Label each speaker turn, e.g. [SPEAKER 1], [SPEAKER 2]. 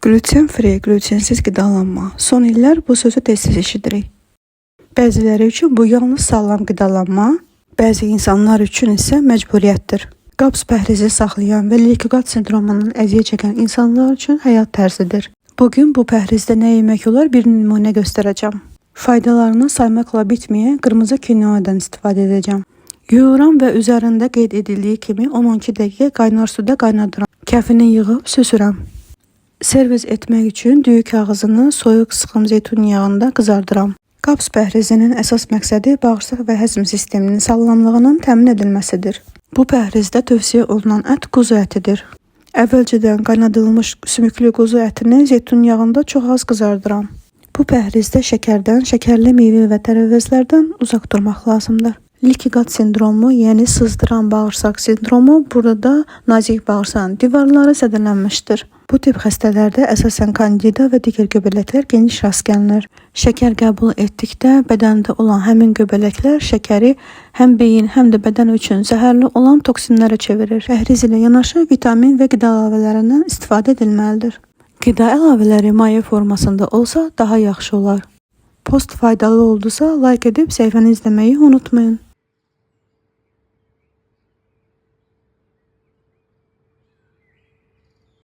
[SPEAKER 1] Gluten free, glutensiz qidalanma. Son illər bu sözü tez-tez eşidirik. Bəziləri üçün bu yalnız sağlam qidalanma, bəzi insanlar üçün isə məcburiyyətdir. Qabs pəhrizi saxlayan və leykoqat sindromundan əziyyət çəkən insanlar üçün həyat tərzidir. Bugün bu pəhrizdə nə yemək olar bir nümunə göstərəcəm. Faydalarını saymaqla bitməyən qırmızı kinoadan istifadə edəcəm. Yuyuram və üzərində qeyd edildiyi kimi 10-12 dəqiqə qaynar suda qaynadıram. Kəfini yığıb süzürəm. Servis etmək üçün düyü kağızını soyuq sıxım zeytun yağında qızardıram. Qabs pəhrizinin əsas məqsədi bağırsaq və həzm sisteminin sağlamlığının təmin edilməsidir. Bu pəhrizdə tövsiyə olunan ət quzu ətidir. Əvvəlcədən qaynadılmış sümüklü quzu ətini zeytun yağında çox az qızardıram. Bu pəhrizdə şəkərdən, şəkərli meyvə və tərəvəzlərdən uzaq durmaq lazımdır. Leykoqat sindromu, yəni sızdıran bağırsaq sindromu, burada nazik bağırsağın divarları zədələnmişdir. Bu tip xəstələrdə əsasən kandida və digər göbələklər geniş rast gəlinir. Şəkər qəbul etdikdə bədəndə olan həmin göbələklər şəkəri həm beyin, həm də bədən üçün zəhərli olan toksinlərə çevirir. Pəhriz ilə yanaşı vitamin və qida əlavələrindən istifadə edilməlidir. Qida əlavələri maye formasında olsa daha yaxşı olar. Post faydalı oldusa, like edib səhifəni izləməyi unutmayın.